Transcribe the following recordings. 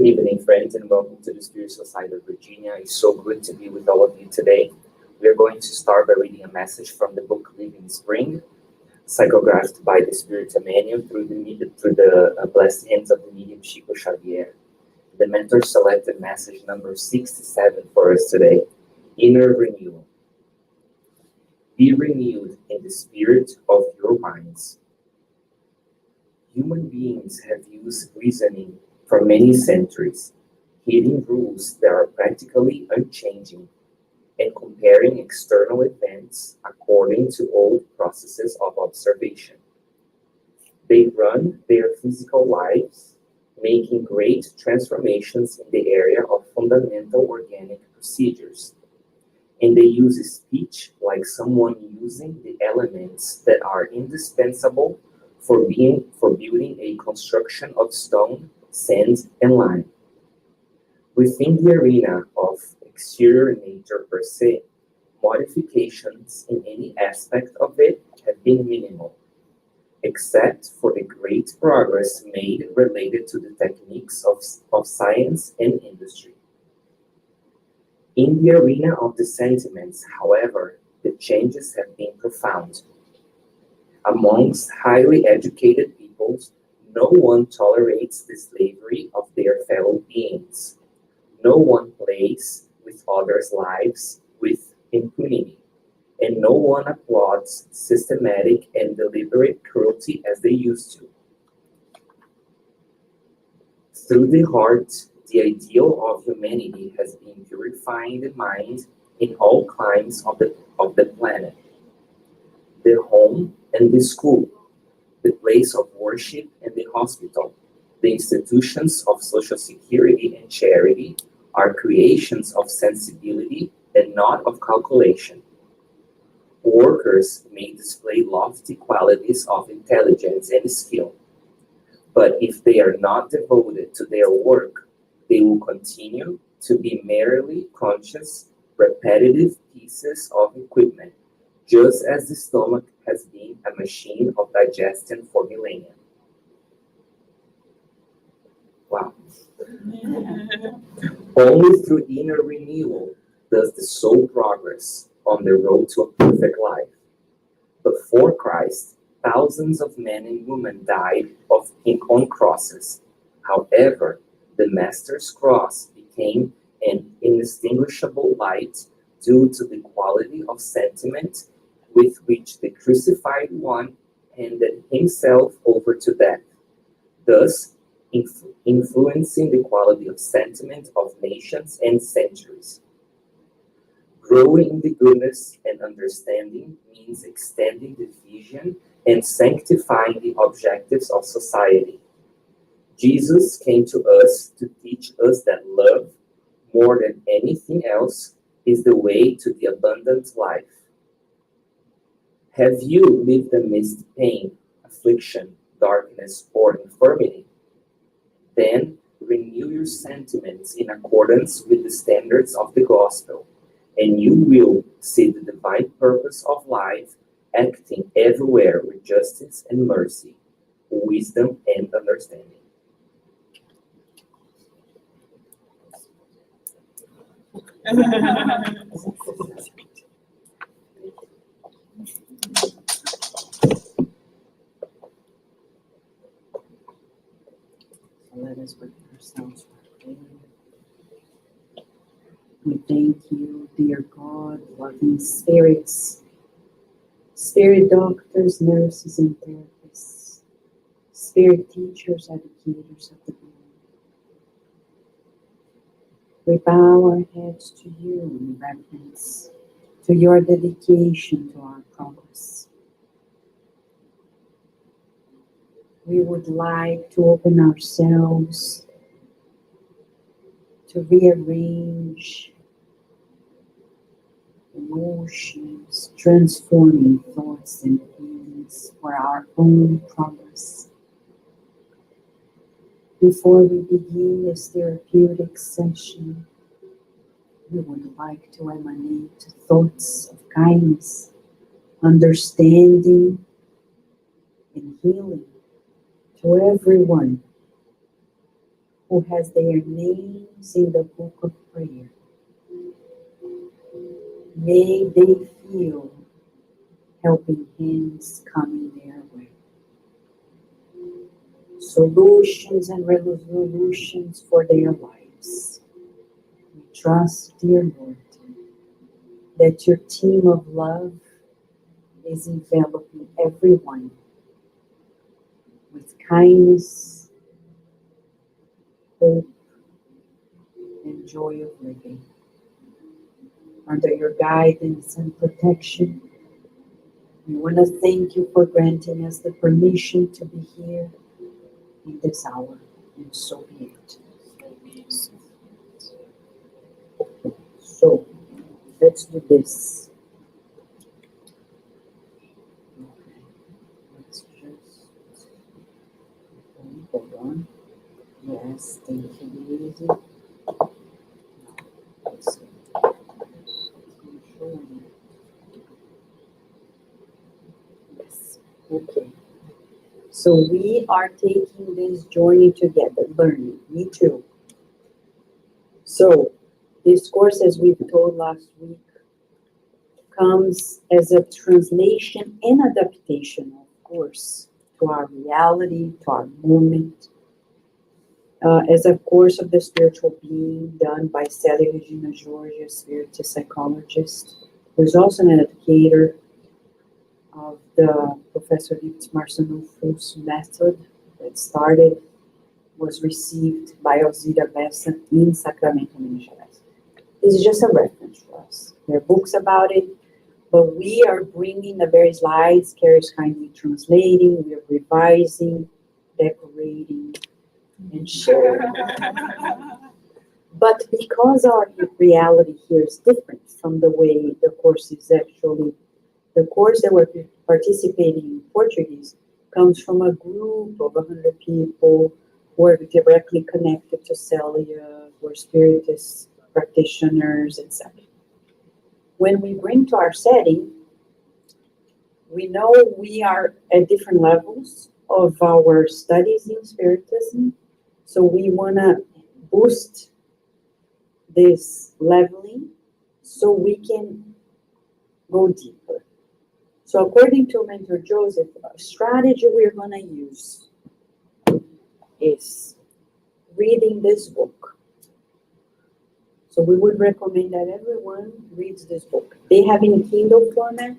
evening, friends, and welcome to the Spiritual Side of Virginia. It's so good to be with all of you today. We are going to start by reading a message from the book Living Spring, psychographed by the Spirit Emmanuel through the blessed hands of the medium Chico Xavier. The mentor selected message number 67 for us today, Inner Renewal. Be renewed in the spirit of your minds. Human beings have used reasoning for many centuries, hitting rules that are practically unchanging and comparing external events according to old processes of observation. They run their physical lives, making great transformations in the area of fundamental organic procedures. And they use speech like someone using the elements that are indispensable for building a construction of stone, sand, and lime. Within the arena of exterior nature per se, modifications in any aspect of it have been minimal, except for the great progress made related to the techniques of science and industry. In the arena of the sentiments, however, the changes have been profound. Amongst highly educated peoples, no one tolerates the slavery of their fellow beings. No one plays with others' lives with impunity, and no one applauds systematic and deliberate cruelty as they used to. Through the heart, the ideal of humanity has been purifying the mind in all climes of the planet. The home and the school, the place of worship and the hospital, the institutions of social security and charity are creations of sensibility and not of calculation. Workers may display lofty qualities of intelligence and skill, but if they are not devoted to their work, they will continue to be merely conscious, repetitive pieces of equipment, just as the stomach has been a machine of digestion for millennia. Wow. Only through inner renewal does the soul progress on the road to a perfect life. Before Christ, thousands of men and women died on crosses. However, the Master's cross became an indistinguishable light due to the quality of sentiment with which the crucified one handed himself over to death, thus influencing the quality of sentiment of nations and centuries. Growing in the goodness and understanding means extending the vision and sanctifying the objectives of society. Jesus came to us to teach us that love, more than anything else, is the way to the abundant life. Have you lived amidst pain, affliction, darkness, or infirmity? Then renew your sentiments in accordance with the standards of the gospel, and you will see the divine purpose of life acting everywhere with justice and mercy, wisdom and understanding. Let us prepare ourselves for prayer. We thank you, dear God, loving spirits, spirit doctors, nurses, and therapists, spirit teachers, educators of the world. We bow our heads to you in reverence to your dedication to our progress. We would like to open ourselves to rearrange emotions, transforming thoughts and feelings for our own progress. Before we begin this therapeutic session, we would like to emanate thoughts of kindness, understanding, and healing to everyone who has their names in the book of prayer. May they feel helping hands coming their way. Solutions and resolutions for their lives. We trust, dear Lord, that your team of love is enveloping everyone with kindness, hope, and joy of living. Under your guidance and protection, we want to thank you for granting us the permission to be here in this hour, and so be it. So, let's do this. Okay, let's just hold on. Yes, take it easy. Let's see. Yes, okay. So we are taking this journey together, learning, me too. So this course, as we've told last week, comes as a translation and adaptation, of course, to our reality, to our moment, as a course of the spiritual being done by Sally Regina George, a spiritist psychologist, who's also an educator of the Professor Dietrich Marcianuffu's method that was received by Alzira Bessa in Sacramento, Minas Gerais. This is just a reference for us. There are books about it, but we are bringing the various slides. Carrie's kindly translating, we are revising, decorating, and sharing. But because our reality here is different from the way the course is actually, the course that we're participating in Portuguese comes from a group of 100 people who are directly connected to Celia, who are spiritist practitioners, etc. When we bring to our setting, we know we are at different levels of our studies in spiritism, so we want to boost this leveling so we can go deeper. So according to Mentor Joseph, a strategy we're going to use is reading this book. So we would recommend that everyone reads this book. They have in Kindle format,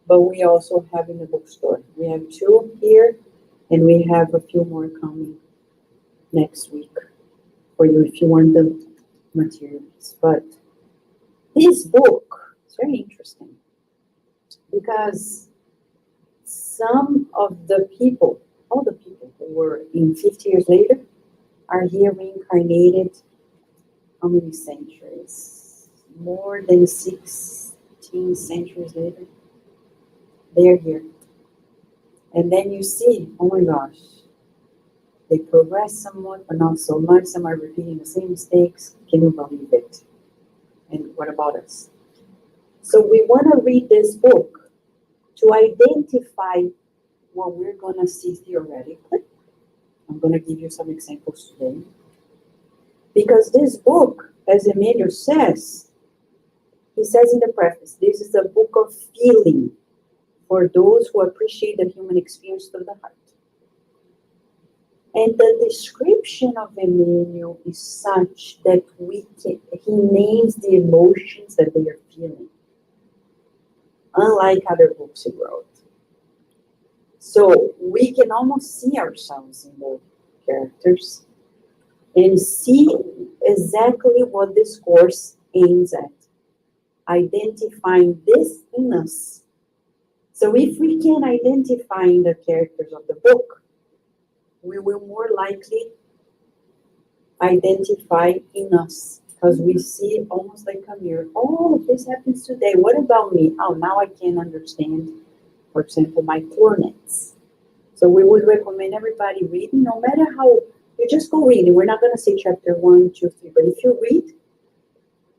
but we also have in the bookstore. We have 2 here, and we have a few more coming next week for you if you want the materials. But this book is very interesting because some of the people, all the people who were in 50 years later, are here reincarnated. How many centuries? More than 16 centuries later. They're here. And then you see, oh my gosh, they progress somewhat, but not so much. Some are repeating the same mistakes. Can you believe it? And what about us? So we want to read this book to identify what we're going to see theoretically. I'm going to give you some examples today. Because this book, as Emilio says, he says in the preface, this is a book of feeling for those who appreciate the human experience through the heart. And the description of Emilio is such that he names the emotions that they are feeling, unlike other books he wrote. So we can almost see ourselves in the characters and see exactly what this course aims at, identifying this in us. So if we can identify in the characters of the book, we will more likely identify in us, because we see almost like a mirror. Oh, this happens today. What about me? Oh, now I can understand, for example, my torments. So we would recommend everybody reading, no matter how, you just go reading. We're not going to say chapter 1, 2, 3, but if you read,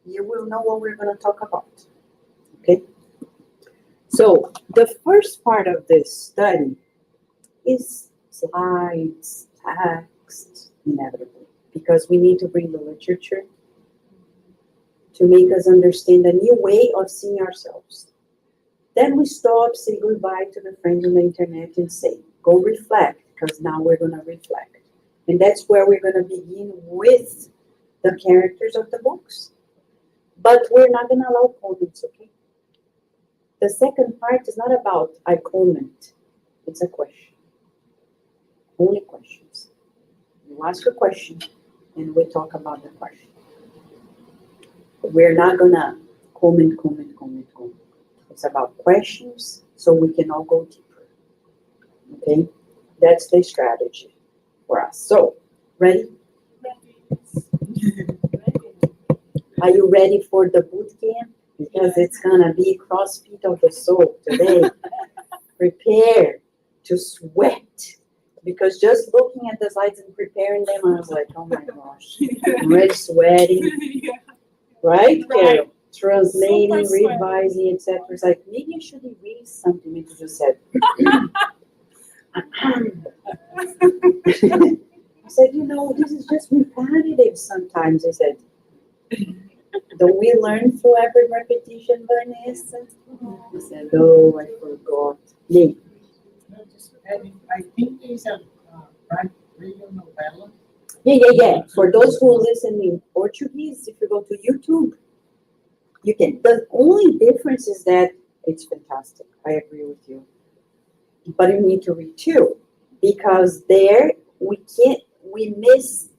you will know what we're going to talk about. Okay? So the first part of this study is slides, text, inevitably, because we need to bring the literature to make us understand a new way of seeing ourselves. Then we stop, say goodbye to the friends on the internet and say, go reflect, because now we're going to reflect. And that's where we're going to begin with the characters of the books. But we're not going to allow comments, okay? The second part is not about I comment. It's a question. Only questions. You ask a question, and we talk about the question. We're not going to comment. It's about questions, so we can all go deeper. Okay? That's the strategy for us. So, ready? Are you ready for the boot camp? Because it's going to be CrossFit of the soul today. Prepare to sweat. Because just looking at the slides and preparing them, I was like, oh my gosh, I'm already sweating. Right, Carol? Translating, revising, etc. It's like, maybe I should erase something you just said. I said, this is just repetitive sometimes. I said, don't we learn through every repetition, Vanessa? I said, oh, I forgot. Me. I think there's a radio novella. Yeah. For those who listen in Portuguese, if you go to YouTube, you can. The only difference is that it's fantastic. I agree with you. But you need to read too, because there we miss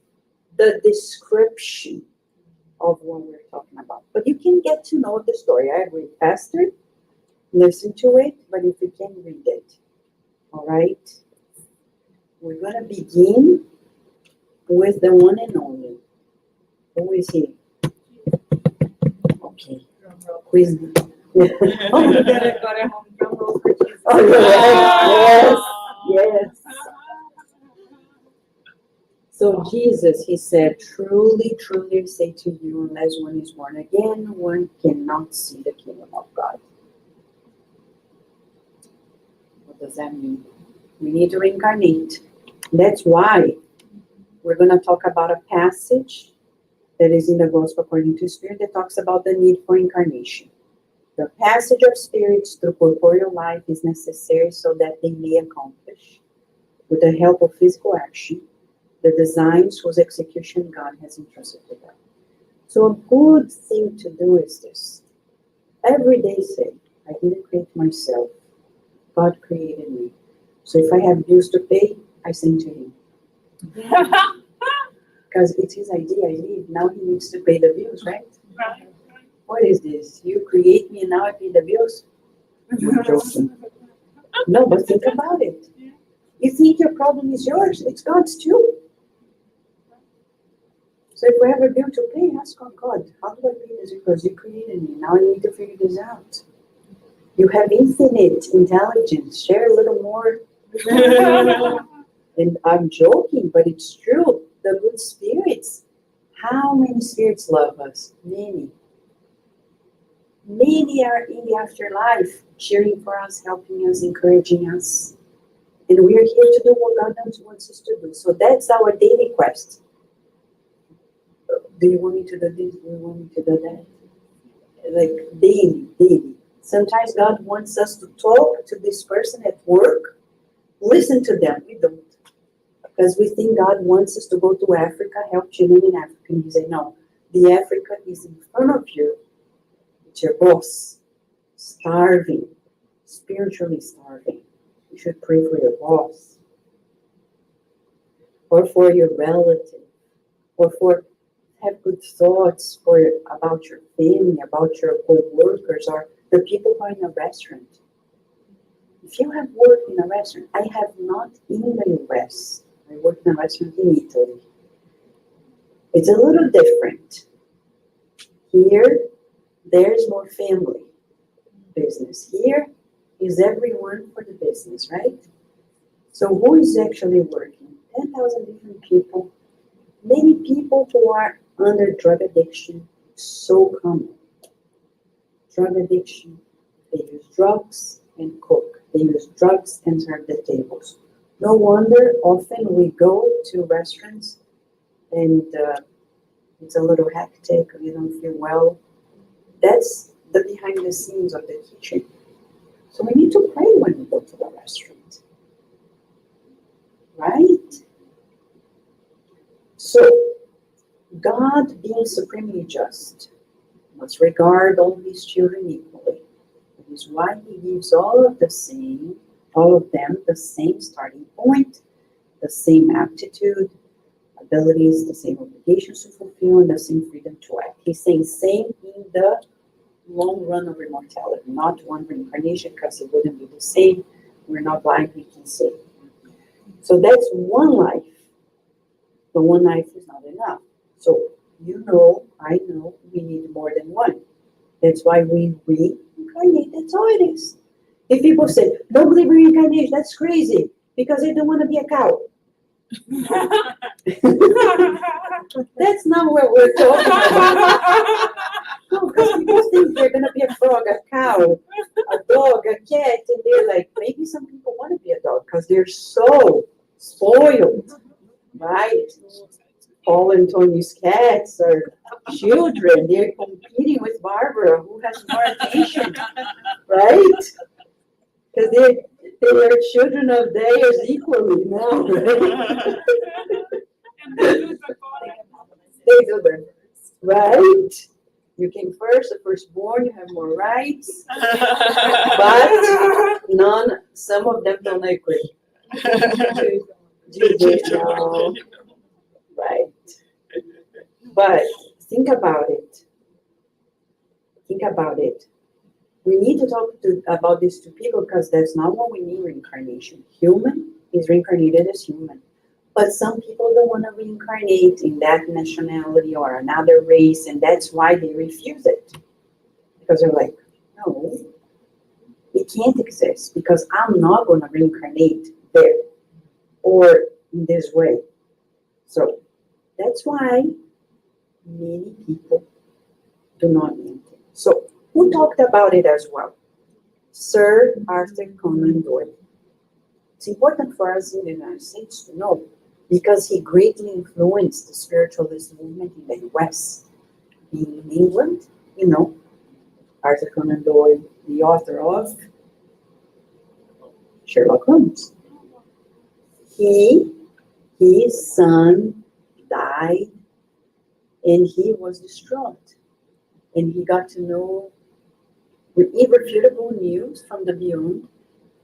the description of what we're talking about. But you can get to know the story. I agree. Faster, listen to it, but if you can read it. All right? We're going to begin with the one and only. Who is he? Okay. Who is he? Oh, yes. So Jesus, he said, truly, truly I say to you, unless one is born again, one cannot see the kingdom of God. What does that mean? We need to reincarnate. That's why we're going to talk about a passage that is in the Gospel according to Spirit that talks about the need for incarnation. The passage of spirits through corporeal life is necessary so that they may accomplish, with the help of physical action, the designs whose execution God has entrusted to them. So a good thing to do is this. Every day say, I didn't create myself. God created me. So if I have bills to pay, I send to him. Because it's his idea I live. Now he needs to pay the bills, right? Right. What is this? You create me and now I pay the bills? I'm joking. No, but think about it. You think your problem is yours. It's God's too. So if we have a bill to pay, ask God, how do I pay this? Because you created me. Now I need to figure this out. You have infinite intelligence. Share a little more. And I'm joking, but it's true. The good spirits. How many spirits love us? Many. Many are in the afterlife, cheering for us, helping us, encouraging us. And we are here to do what God wants us to do. So that's our daily quest. Do you want me to do this? Do you want me to do that? Like daily. Sometimes God wants us to talk to this person at work. Listen to them. We don't. Because we think God wants us to go to Africa, help children in Africa. And He said, no, the Africa is in front of you. It's your boss. Starving. Spiritually starving. You should pray for your boss. Or for your relative. Or for have good thoughts about your family, about your co-workers, or the people who are in a restaurant. If you have worked in a restaurant, I have not in the US. I worked in a restaurant in Italy. It's a little different. Here, there's more family business. Here is everyone for the business, right? So who is actually working? 10,000 different people. Many people who are under drug addiction, so common. Drug addiction, they use drugs and cook. They use drugs and serve the tables. No wonder often we go to restaurants and it's a little hectic, we don't feel well. That's the behind the scenes of the kitchen. So we need to pray when we go to the restaurant, right? So God, being supremely just, must regard all his children equally. That is why he gives all of them the same starting point, the same aptitude, abilities, the same obligations to fulfill, and the same freedom to act. He's saying same in the long run of immortality, not one reincarnation, because it wouldn't be the same. We're not blind, we can see. So that's one life. But one life is not enough. So you know, I know, we need more than one. That's why we reincarnate. That's all it is. If people say, don't believe in reincarnation, that's crazy, because they don't want to be a cow. That's not what we're talking about. No, because people think they're going to be a frog, a cow, a dog, a cat, and they're like, maybe some people want to be a dog because they're so spoiled, right? Paul and Tony's cats are children. They're competing with Barbara, who has more attention, right? Because they are children of theirs equally now, right? They do them, right? You came first, the firstborn, you have more rights, but some of them don't agree. No. Right. But think about it. Think about it. We need to talk about this to people because that's not what we mean reincarnation. Human is reincarnated as human. But some people don't want to reincarnate in that nationality or another race, and that's why they refuse it. Because they're like, no, it can't exist because I'm not going to reincarnate there or in this way. So that's why many people do not need it. So who talked about it as well? Sir Arthur Conan Doyle. It's important for us in the United States to know because he greatly influenced the spiritualist movement in the US. Being in England, you know, Arthur Conan Doyle, the author of Sherlock Holmes. His son died and he was distraught. And he got to know irrefutable news from the beyond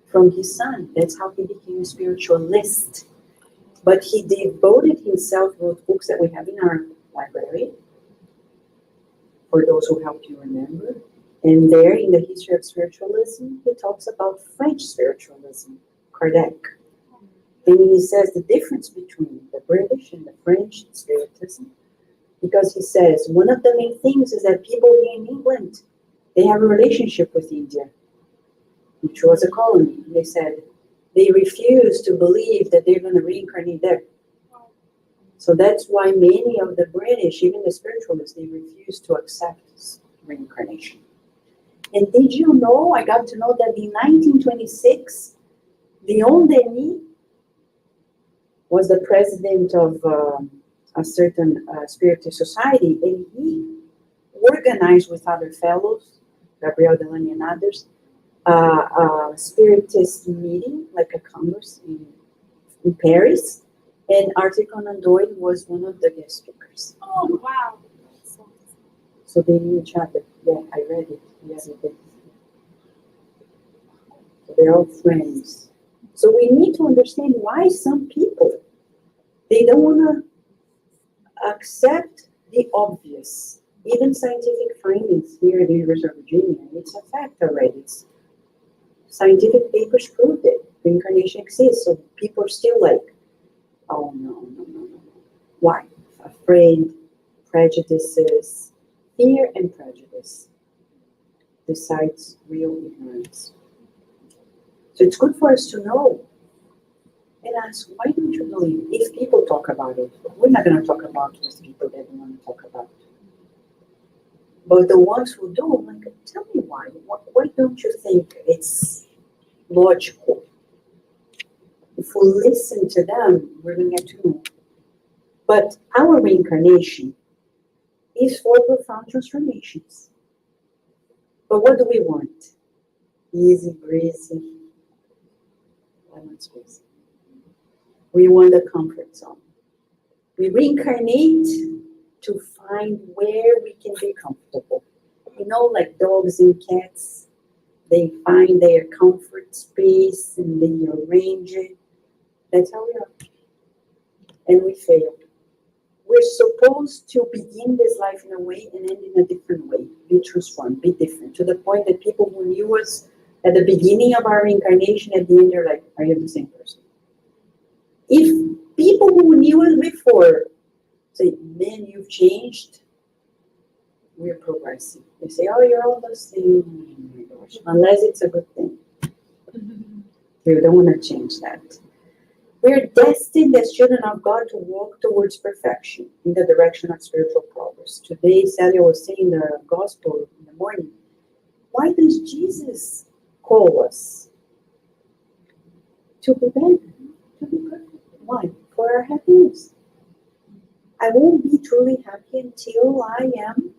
from his son. That's how he became a spiritualist. But he devoted himself, wrote books that we have in our library, for those who help you remember. And there, in the history of spiritualism, he talks about French spiritualism, Kardec. And he says the difference between the British and the French spiritism, because he says one of the main things is that people here in England, they have a relationship with India, which was a colony. They said they refuse to believe that they're going to reincarnate there. So that's why many of the British, even the spiritualists, they refuse to accept reincarnation. And did you know, I got to know that in 1926, Leon Denis was the president of a certain spiritist society, and he organized with other fellows, Gabriel Delany and others, a spiritist meeting, like a congress in Paris, and Arthur Conan Doyle was one of the guest speakers. Oh, wow. So they knew each other. Yeah, I read it. Yes, it did. So they're all friends. So we need to understand why some people, they don't want to accept the obvious. Even scientific findings here at the University of Virginia, it's a fact already. Scientific papers proved it. Reincarnation exists. So people are still like, oh, no. Why? Afraid, prejudices, fear and prejudice decides real ignorance. So it's good for us to know and ask, why don't you believe? If people talk about it, we're not going to talk about it with people that we want to talk about it. But the ones who do, I'm like, tell me why. Why don't you think it's logical? If we listen to them, we're going to get to know. But our reincarnation is for profound transformations. But what do we want? Easy breezy, lemon squeezy. We want the comfort zone. We reincarnate to find where we can be comfortable. You know, like dogs and cats, they find their comfort space and they arrange it. That's how we are. And we fail. We're supposed to begin this life in a way and end in a different way. Be transformed, be different. To the point that people who knew us at the beginning of our reincarnation, at the end, they're like, are you the same person? If people who knew us before say, man, you've changed, we're progressing. They say, oh, you're all the same. Oh my gosh. Unless it's a good thing. We don't want to change that. We're destined as children of God to walk towards perfection in the direction of spiritual progress. Today, Celia was saying the gospel in the morning. Why does Jesus call us to be better, to be perfect? Why? For our happiness. I won't be truly happy until I am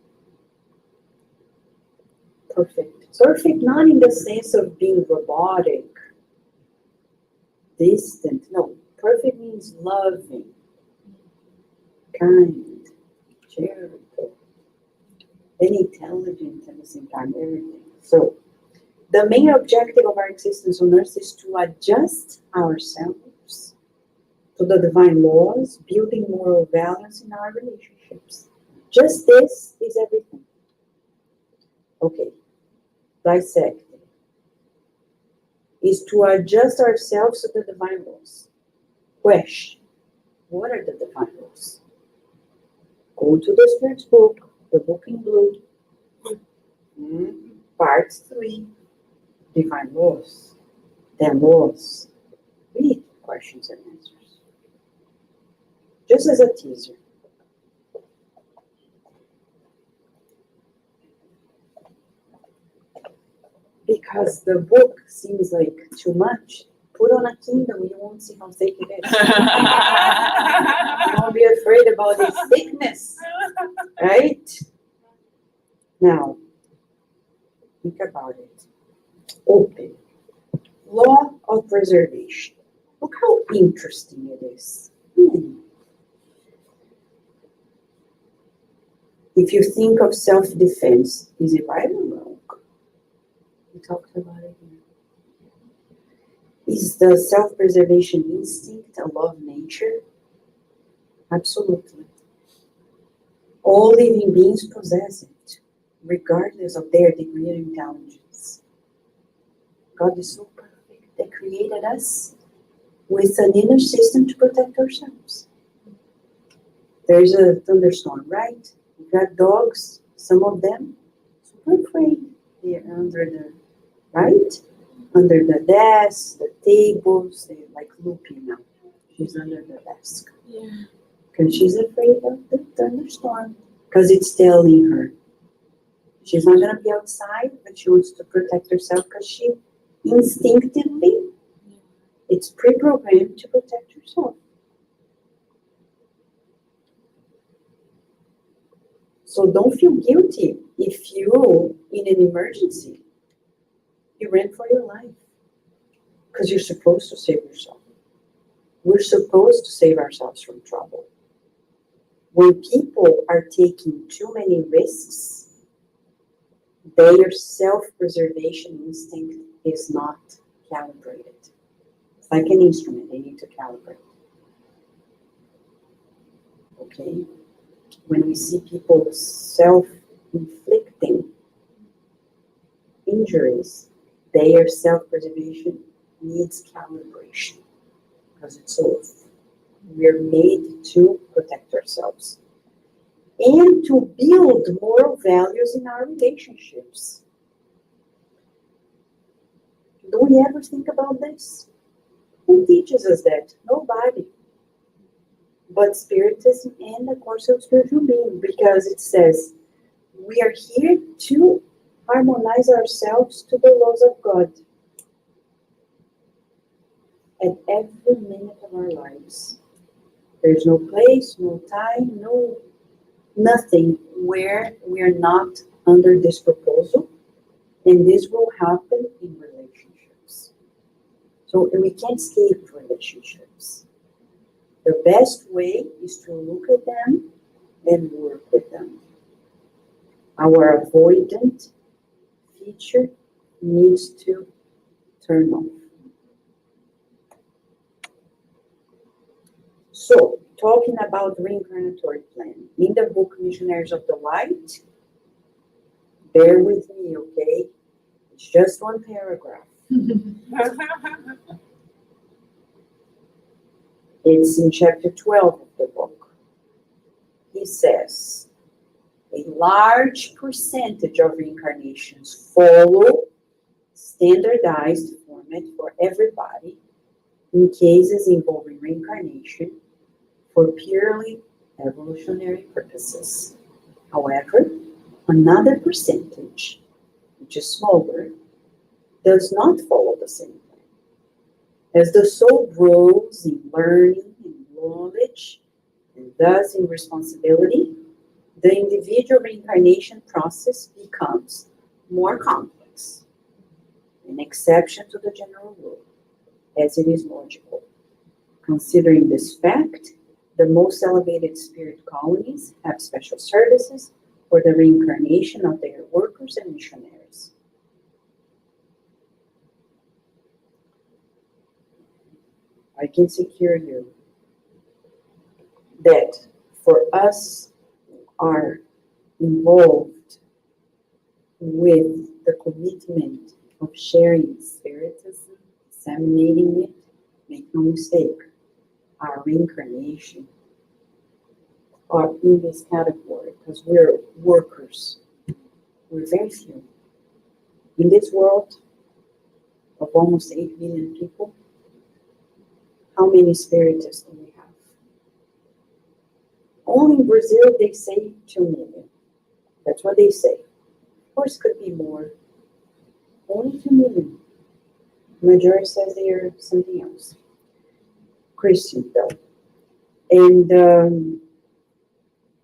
perfect. Perfect not in the sense of being robotic, distant. No, perfect means loving, kind, charitable, and intelligent at the same time, everything. So, the main objective of our existence on earth is to adjust ourselves to the divine laws, building moral values in our relationships. Just this is everything. Okay, dissecting is to adjust ourselves to the divine laws. Question, what are the divine laws? Go to the Spirit's book, the book in blue, part 3, divine laws. Their laws. Read questions and answers. Just as a teaser. Because the book seems like too much. Put on a Kindle, you won't see how thick it is. You won't be afraid about its thickness. Right? Now, think about it. Open. Law of preservation. Look how interesting it is. If you think of self-defense, is it right or wrong? We talked about it here. Is the self-preservation instinct a law of nature? Absolutely. All living beings possess it, regardless of their degree of intelligence. God is so perfect that created us with an inner system to protect ourselves. There's a thunderstorm, right? We've got dogs, some of them super afraid. They're under the, right? Under the desk, the tables, they're like looping now. She's under the desk. Yeah. Because she's afraid of the thunderstorm. Because it's telling her. She's not going to be outside, but she wants to protect herself because she instinctively, it's pre-programmed to protect herself. So don't feel guilty if you, in an emergency, you ran for your life. Because you're supposed to save yourself. We're supposed to save ourselves from trouble. When people are taking too many risks, their self-preservation instinct is not calibrated. It's like an instrument, they need to calibrate. Okay? When we see people self-inflicting injuries, their self-preservation needs calibration because it's off. We're made to protect ourselves and to build moral values in our relationships. Do we ever think about this? Who teaches us that? Nobody. But Spiritism and the Course of Spiritual Being, because it says we are here to harmonize ourselves to the laws of God. at every minute of our lives. There's no place, no time, nothing where we are not under this proposal, and this will happen in relationships. So we can't escape relationships. The best way is to look at them and work with them. Our avoidant feature needs to turn off. So, talking about reincarnatory plan, in the book Missionaries of the Light, bear with me, okay? It's just one paragraph. It's in chapter 12 of the book. He says, a large percentage of reincarnations follow standardized format for everybody in cases involving reincarnation for purely evolutionary purposes. However, another percentage, which is smaller, does not follow the same plan. As the soul grows in learning and knowledge, and thus in responsibility, the individual reincarnation process becomes more complex, an exception to the general rule, as it is logical. Considering this fact, the most elevated spirit colonies have special services for the reincarnation of their workers and missionaries. I can secure you that for us who are involved with the commitment of sharing spiritism, disseminating it, make no mistake, our reincarnation are in this category because we're workers. We're very few. In this world of almost 8 billion people, how many spiritists do we have? Only in Brazil, they say 2 million. That's what they say. Of course, it could be more. Only 2 million. Majority says they are something else. Christian, though. And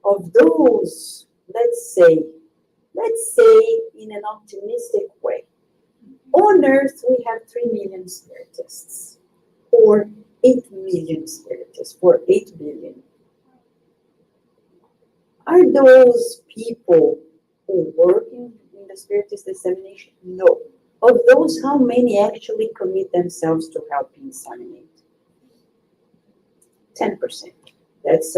of those, let's say in an optimistic way, on Earth we have 3 million spiritists, or 8 million spiritists, for 8 billion. Are those people who work in the spiritist dissemination? No. Of those, how many actually commit themselves to helping disseminate? 10%. That's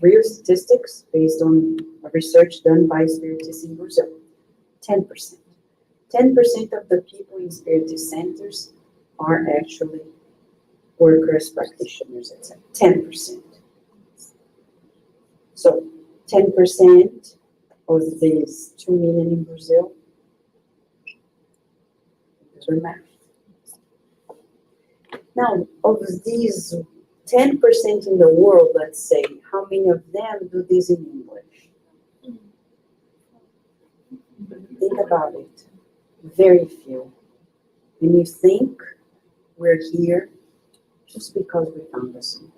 real statistics based on research done by spiritists in Brazil. 10%. 10% of the people in spiritist centers are actually workers, practitioners, etc. 10%. So 10% of these 2 million in Brazil, those are math. Now, of these 10% in the world, let's say, how many of them do this in English? Think about it. Very few. And you think we're here just because we found the center.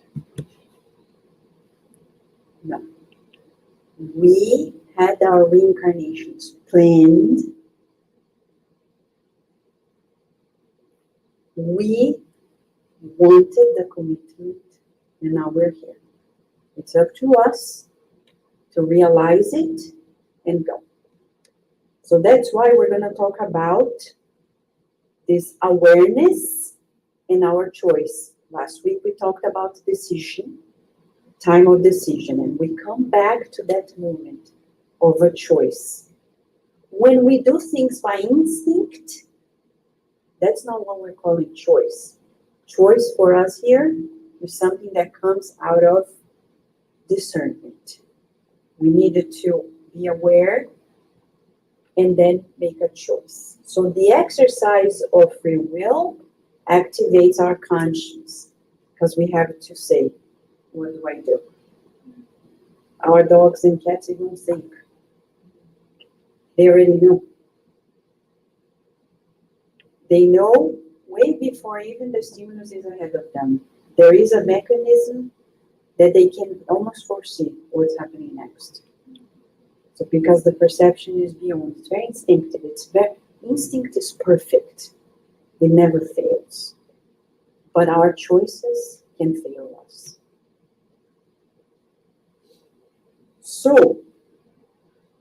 No. We had our reincarnations planned. We wanted the commitment, and now we're here. It's up to us to realize it and go. So that's why we're going to talk about this awareness and our choice. Last week we talked about decision, time of decision, and we come back to that moment of a choice. When we do things by instinct, that's not what we're calling choice. Choice for us here is something that comes out of discernment. We needed to be aware and then make a choice. So the exercise of free will activates our conscience because we have to say, what do I do? Our dogs and cats, they don't think. They already know. They know way before even the stimulus is ahead of them, there is a mechanism that they can almost foresee what's happening next. So because the perception is beyond, it's very instinctive. Instinct is perfect. It never fails. But our choices can fail us. So,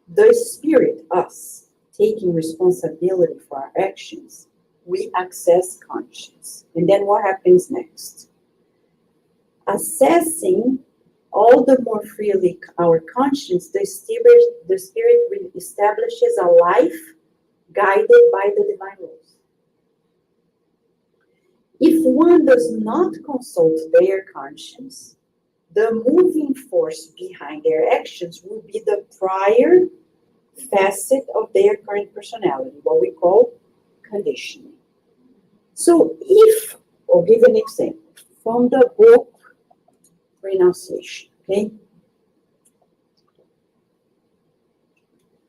the spirit, us, taking responsibility for our actions, we access conscience. And then what happens next? Assessing all the more freely our conscience, the spirit establishes a life guided by the divine rules. If one does not consult their conscience, the moving force behind their actions will be the prior facet of their current personality, what we call conditioning. So if, I'll give an example from the book Renunciation, okay?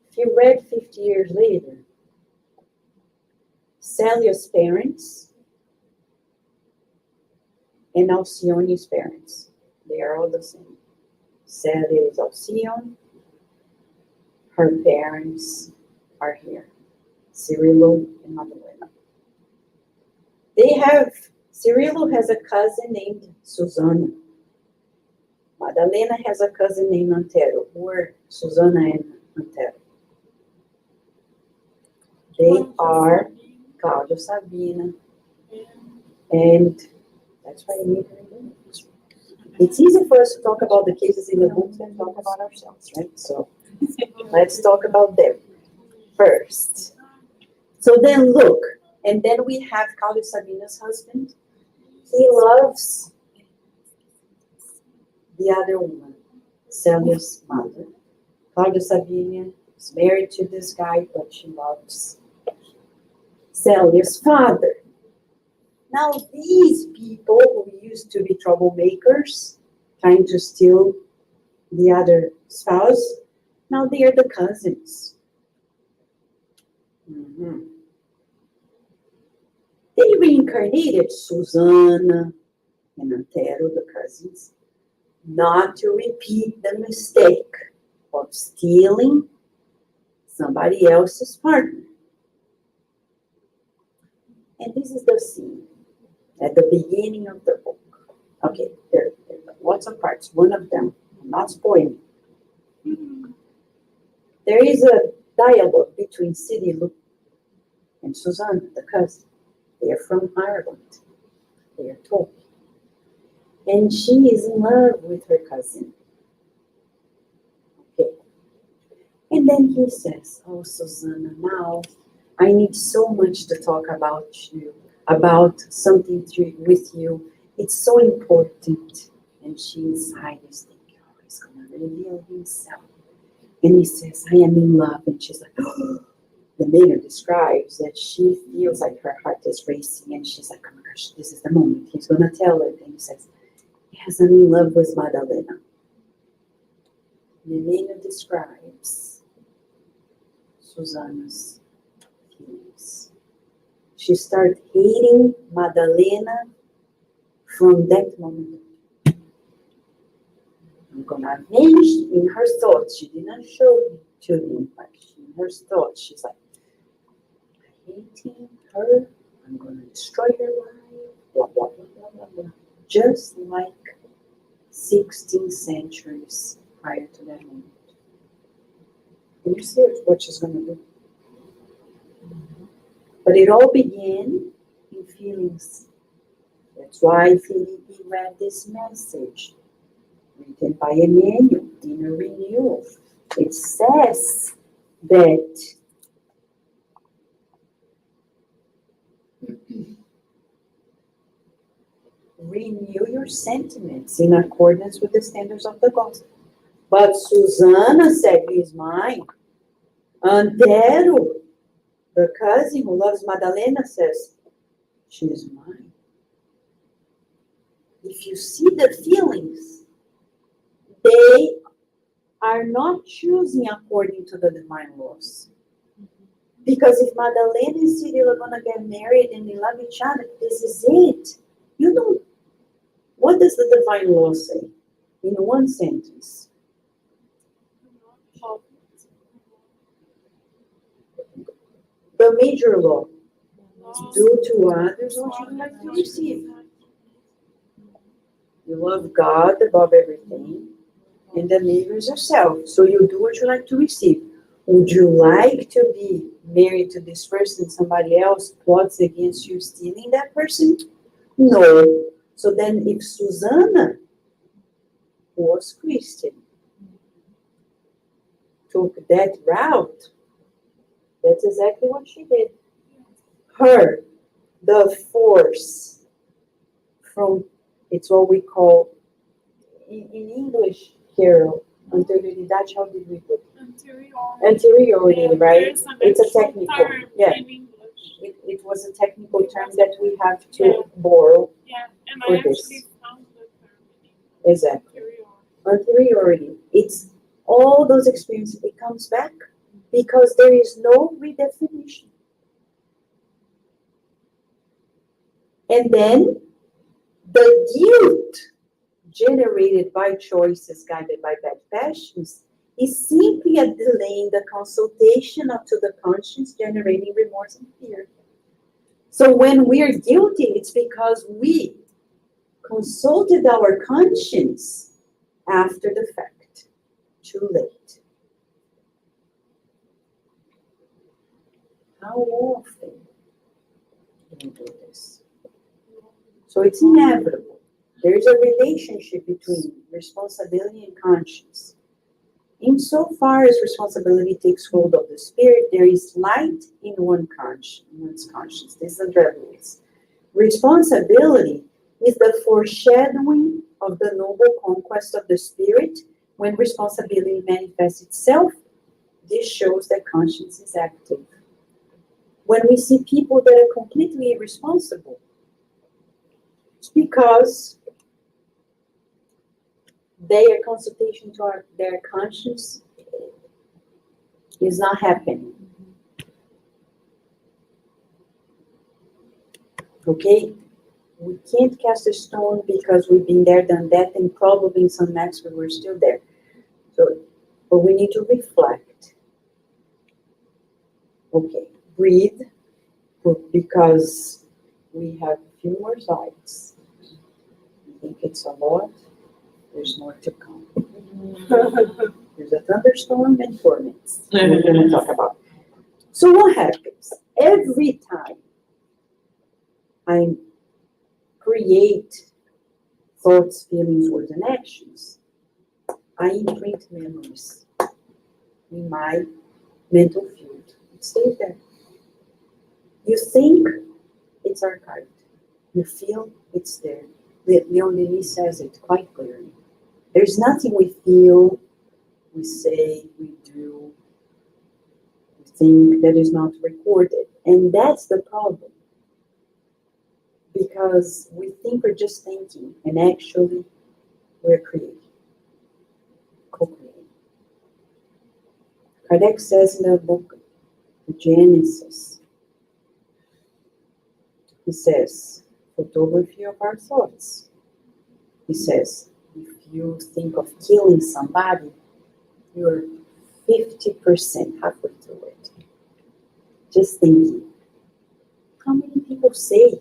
If you read 50 years later, Celia's parents and Alcione's parents, they are all the same. Celia is Alcione, her parents are here, Cirilo and Madalena. Cirilo has a cousin named Susana. Madalena has a cousin named Antero, or Susana and Antero. They are Cláudio, Sabina, and that's why I need to remember. It's easy for us to talk about the cases in the books than talk about ourselves, right? So let's talk about them first. So then look, and then we have Cláudio Sabina's husband. He loves the other woman, Celia's mother. Cláudio Sabina is married to this guy, but she loves Celia's father. Now, these people who used to be troublemakers, trying to steal the other spouse, now they are the cousins. They reincarnated Susana and Antero, the cousins, not to repeat the mistake of stealing somebody else's partner. And this is the scene at the beginning of the book. Okay, there are lots of parts. One of them, I'm not spoiling. There is a dialogue between Cirilo and Susana, the cousin. They are from Ireland. They are talking. And she is in love with her cousin. Okay. And then he says, oh, Susana, now I need so much to talk about you, about something with you. It's so important. And she's hiding, thinking, oh, he's going to reveal himself. And he says, I am in love. And she's like, oh. The maiden describes that she feels like her heart is racing. And she's like, oh my gosh, this is the moment. He's going to tell her. And he says, yes, I'm in love with Madalena. The maiden describes Susana's feelings. She started hating Madalena from that moment. I'm going to avenge in her thoughts. She did not show it to him, but in her thoughts, she's like, I'm hating her. I'm going to destroy her life. Blah, blah, blah, blah, blah, blah. Just like 16 centuries prior to that moment. Can you see what she's going to do? But it all began in feelings. That's why Felipe read this message written by Emmanuel in a renewal. It says that renew your sentiments in accordance with the standards of the gospel. But Susana said, he's mine. Antero, the cousin who loves Madalena, says, she is mine. If you see the feelings, they are not choosing according to the divine laws. Because if Madalena and Cyril are gonna get married and they love each other, this is it. You don't. What does the divine law say? In one sentence. The major law. Do to others what you like to receive. You love God above everything, and the neighbor is yourself. So you do what you like to receive. Would you like to be married to this person? Somebody else plots against you stealing that person? No. So then if Susanna was Christian, took that route, that's exactly what she did. Her, the force from, it's what we call, in English, Carol, anterioridade, how did we put it? Anteriority, right? It's a technical, yeah. It was a technical term that we have to borrow for this. Exactly. Anteriority. It's all those experiences, it comes back because there is no redefinition. And then the guilt generated by choices guided by bad passions is simply a delay in the consultation up to the conscience, generating remorse and fear. So when we are guilty, it's because we consulted our conscience after the fact. Too late. How often do we do this? So it's inevitable. There is a relationship between responsibility and conscience. Insofar as responsibility takes hold of the spirit, there is light in one's conscience. This is Andrea Lewis. Responsibility is the foreshadowing of the noble conquest of the spirit. When responsibility manifests itself, this shows that conscience is active. When we see people that are completely irresponsible, it's because their consultation to their conscience is not happening. Okay? We can't cast a stone because we've been there, done that, and probably in some aspects we're still there. So, but we need to reflect. Okay, breathe, because we have a few more slides. I think it's a lot. There's more to come. There's a thunderstorm and torments we're going to talk about. So what happens? Every time I create thoughts, feelings, words, and actions, I imprint memories in my mental field. It stays there. You think, it's archived. You feel, it's there. Leon Denis says it quite clearly. There's nothing we feel, we say, we do, we think that is not recorded. And that's the problem. Because we think we're just thinking, and actually we're creating, co-creating. Kardec says in the book, The Genesis, he says, photography of our thoughts. He says, if you think of killing somebody, you're 50% halfway through it. Just thinking. How many people say,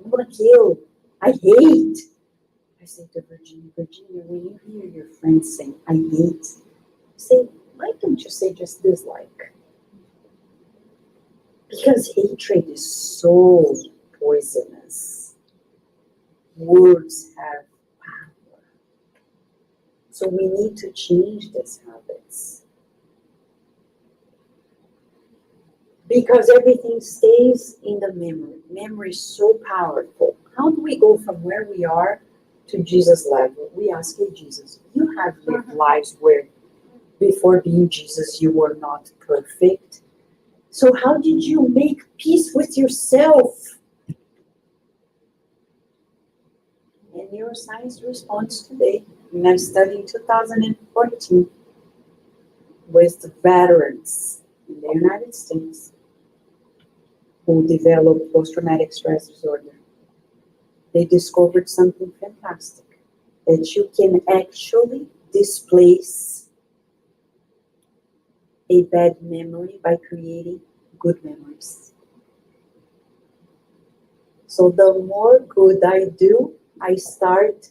I'm gonna kill, I hate. I say to Virginia, when you hear your friends saying, I hate, say, why don't you say just dislike? Because hatred is so poisonous. Words have power. So we need to change these habits. Because everything stays in the memory. Memory is so powerful. How do we go from where we are to Jesus' level? We ask, hey, Jesus, you have lived lives where before being Jesus you were not perfect. So how did you make peace with yourself? And neuroscience responds today. And I studied in 2014 with veterans in the United States. who developed post-traumatic stress disorder. They discovered something fantastic, that you can actually displace a bad memory by creating good memories. So the more good I do, I start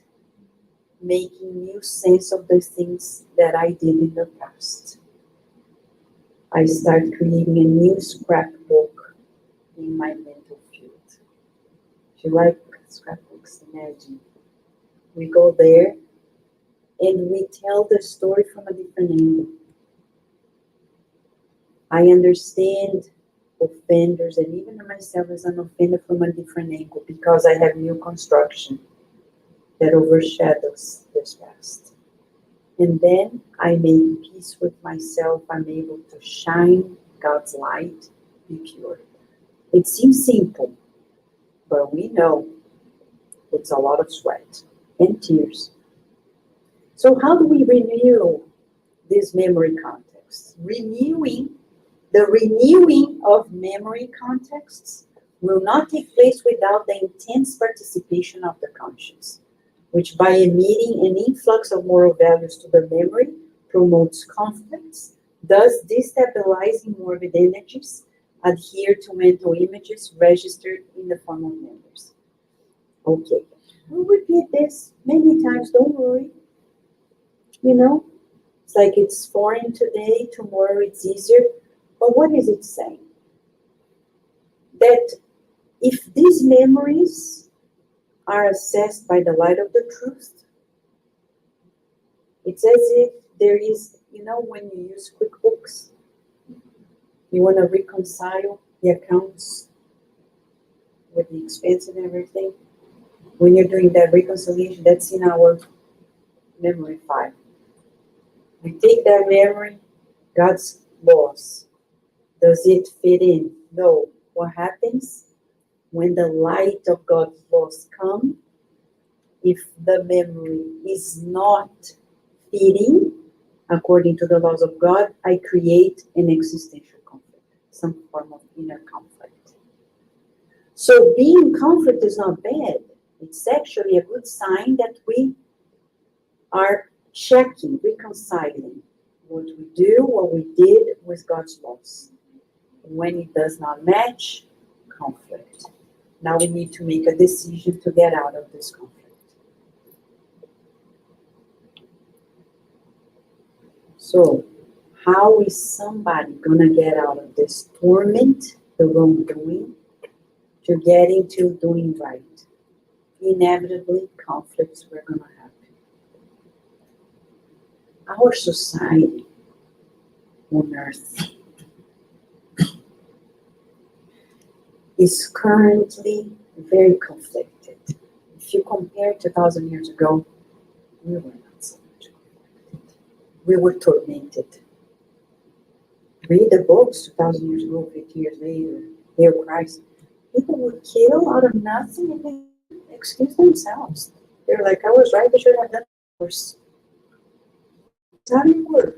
making new sense of the things that I did in the past. I start creating a new scrapbook in my mental field. If you like scrapbooks, imagine. We go there and we tell the story from a different angle. I understand offenders and even myself as an offender from a different angle because I have new construction that overshadows this past. And then I make peace with myself. I'm able to shine God's light, be pure. It seems simple, but we know it's a lot of sweat and tears. So how do we renew this memory context? The renewing of memory contexts will not take place without the intense participation of the conscience, which by emitting an influx of moral values to the memory promotes conflicts, thus destabilizing morbid energies, adhere to mental images registered in the form of memories. Okay, we'll repeat this many times, don't worry. You know, it's like it's foreign today, tomorrow it's easier. But what is it saying? That if these memories are assessed by the light of the truth, it's as if there is, when you use QuickBooks, you want to reconcile the accounts with the expense and everything. When you're doing that reconciliation, that's in our memory file. We take that memory, God's laws. Does it fit in? No. What happens? When the light of God's laws come, if the memory is not fitting according to the laws of God, I create an existential conflict, some form of inner conflict. So being in conflict is not bad. It's actually a good sign that we are checking, reconciling what we do, what we did with God's laws. When it does not match, conflict. Now we need to make a decision to get out of this conflict. So, how is somebody gonna get out of this torment, the wrongdoing, to getting to doing right? Inevitably, conflicts were gonna happen. Our society on earth is currently very conflicted. If you compare to 1,000 years ago, we were not so much conflicted. We were tormented. Read the books 2,000 years ago, 50 years later, Hail Christ. People would kill out of nothing and they excuse themselves. They're like, I was right, I should have done worse. That's how you were.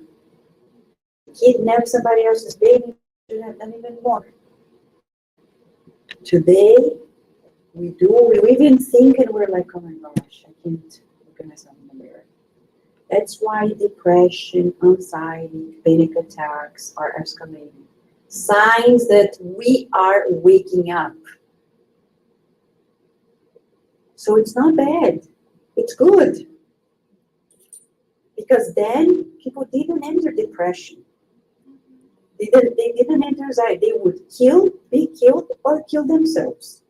Kidnap somebody else's baby, should have done even more. Today, we even think and we're like, oh my gosh, I can't look at myself in the mirror. That's why depression, anxiety, panic attacks are escalating. Signs that we are waking up. So it's not bad. It's good. Because then people didn't enter depression. They didn't enter anxiety. They would be killed, or kill themselves.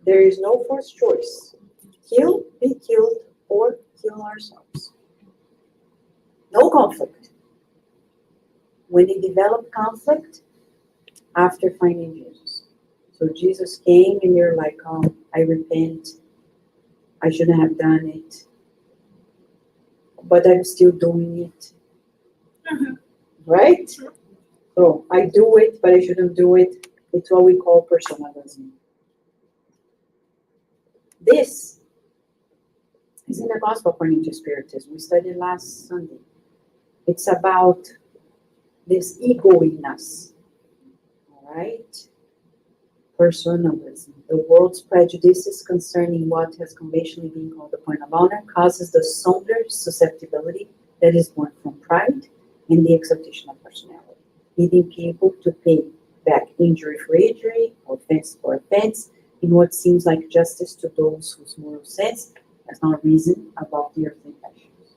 There is no first choice. Kill, be killed, or kill ourselves. No conflict. When they develop conflict, after finding Jesus. So Jesus came and you're like, oh, I repent. I shouldn't have done it. But I'm still doing it. Right? So I do it, but I shouldn't do it. It's what we call personalism. This is in the Gospel according to Spiritism. We studied last Sunday. It's about this ego in us. right? Personalism. The world's prejudices concerning what has conventionally been called the point of honor causes the somber susceptibility that is born from pride and the exaltation of personality, leading people to pay back injury for injury, offense for offense, in what seems like justice to those whose moral sense has not reason about the earthly passions.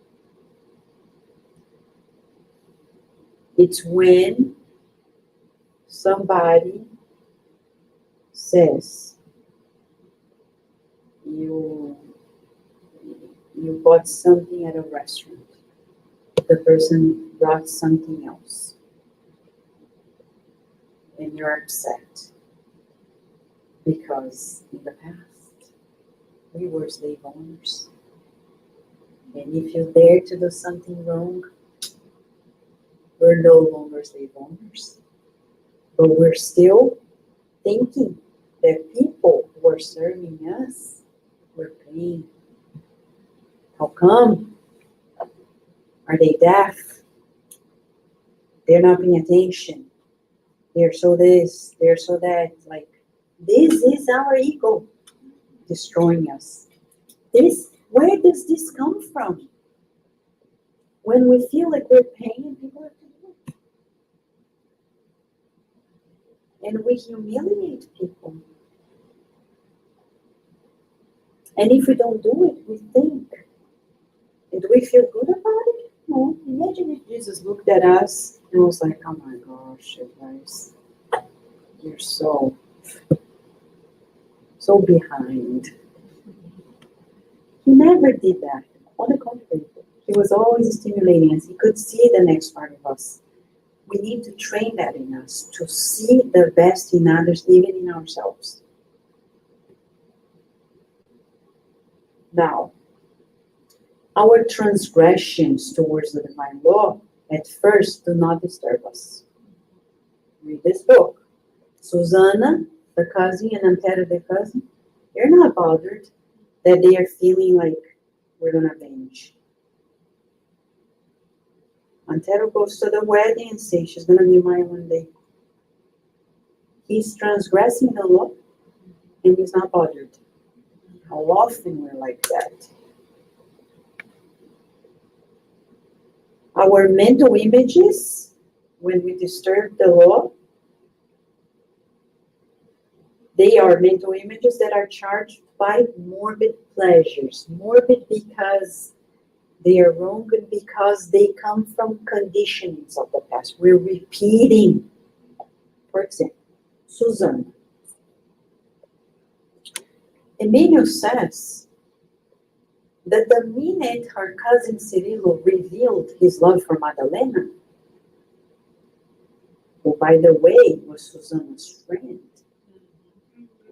It's when somebody says you bought something at a restaurant, the person brought something else, and you're upset because in the past we were slave owners, and if you dare to do something wrong, we're no longer slave owners, but we're still thinking that people who are serving us were paying. How come? Are they deaf? They're not paying attention. They're so this, they're so that. Like, this is our ego destroying us. Where does this come from? When we feel like we're paying, people have to do it. And we humiliate people. And if we don't do it, we think. And do we feel good about it? No. Imagine if Jesus looked at us and was like, oh my gosh, you guys, you're so behind. He never did that. On the contrary, he was always stimulating us. He could see the next part of us. We need to train that in us, to see the best in others, even in ourselves. Now, our transgressions towards the divine law at first do not disturb us. Read this book. Susanna, the cousin, and Antero, the cousin, they're not bothered that they are feeling like we're going to avenge. Antero goes to the wedding and says she's going to be mine one day. He's transgressing the law and he's not bothered. How often we're like that. Our mental images, when we disturb the law, they are mental images that are charged by morbid pleasures. Morbid because they are wrong and because they come from conditionings of the past. We're repeating. For example, Susanna. Emmanuel says that the minute her cousin Cirilo revealed his love for Madalena, who, by the way, was Susanna's friend,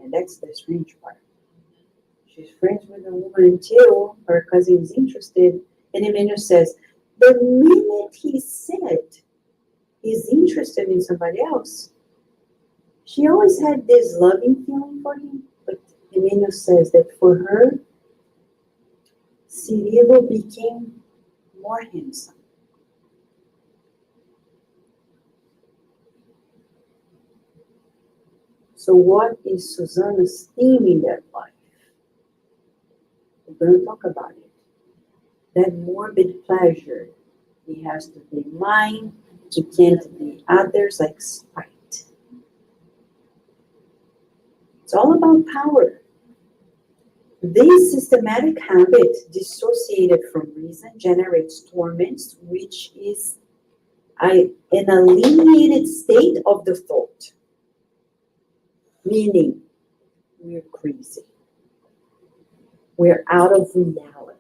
and that's the strange part. She's friends with the woman until her cousin is interested, and Emmanuel says, the minute he said he's interested in somebody else, she always had this loving feeling for him, but Emmanuel says that for her, Cirilo became more handsome. So what is Susanna's theme in that life? We're going to talk about it. That morbid pleasure, it has to be mine, it can't be others, like spite. It's all about power. This systematic habit, dissociated from reason, generates torments, which is an alienated state of the thought. Meaning, we're crazy. We're out of reality.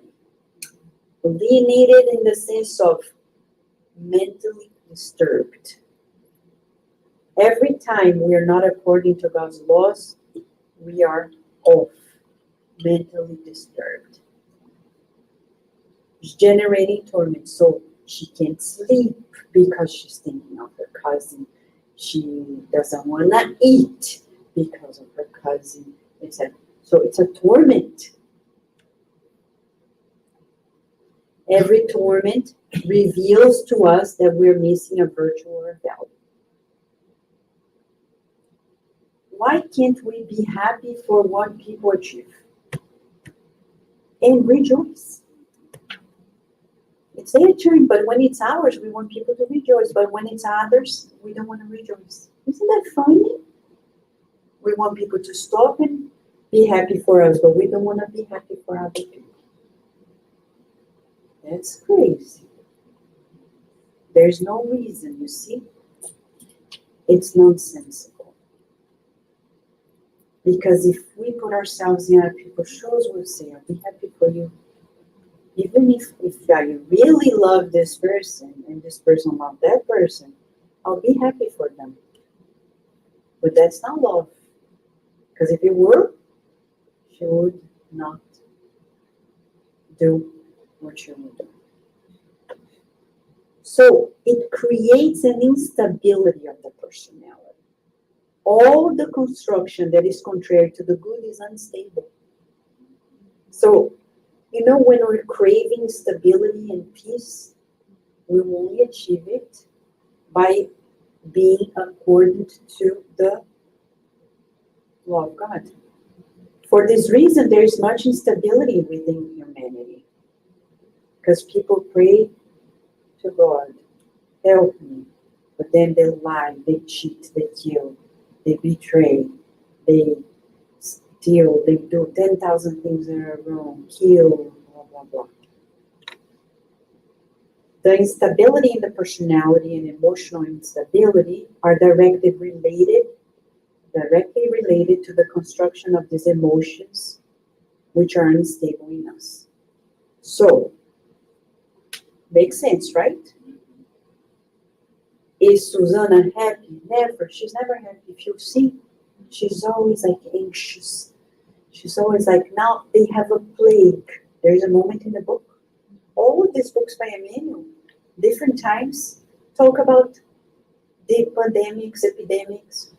Alienated in the sense of mentally disturbed. Every time we are not according to God's laws, we are off, mentally disturbed. It's generating torment. So she can't sleep because she's thinking of her cousin. She doesn't want to eat because of her cousin. So it's a torment. Every torment reveals to us that we're missing a virtue or a value. Why can't we be happy for what people achieve? And rejoice. It's their turn, but when it's ours, we want people to rejoice. But when it's others, we don't want to rejoice. Isn't that funny? We want people to stop and be happy for us, but we don't want to be happy for other people. That's crazy. There's no reason, you see? It's nonsensical. Because if we put ourselves in other people's shoes, we'll say, I'll be happy for you. Even if I really love this person and this person loves that person, I'll be happy for them. But that's not love. Because if it were, she would not do what you would do. So it creates an instability of the personality. All the construction that is contrary to the good is unstable. So, when we're craving stability and peace, we will only achieve it by being accordant to the law of God. For this reason, there is much instability within humanity. Because people pray to God, help me. But then they lie, they cheat, they kill, they betray, they steal, they do 10,000 things that are wrong, kill, blah, blah, blah. The instability in the personality and emotional instability are directly related to the construction of these emotions, which are unstable in us. So, makes sense, right? Is Susanna happy? Never. She's never happy. If you see, she's always like anxious. She's always like, now they have a plague. There's a moment in the book. All of these books by Emmanuel, different times, talk about the pandemics, epidemics.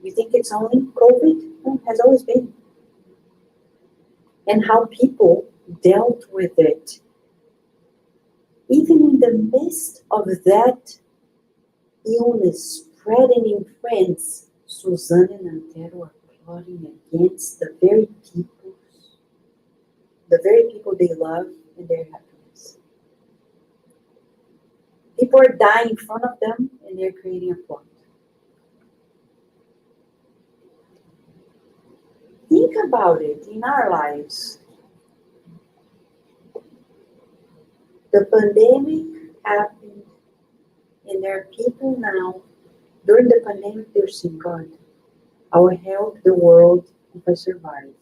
You think it's only COVID? No, it has always been. And how people dealt with it. Even in the midst of that illness spreading in France, Suzanne and Antero are plotting against the very people they love and their happiness. People are dying in front of them and they're creating a plot. Think about it in our lives. The pandemic happened, and there are people now, during the pandemic, they're saying, God, I will help the world if I survive.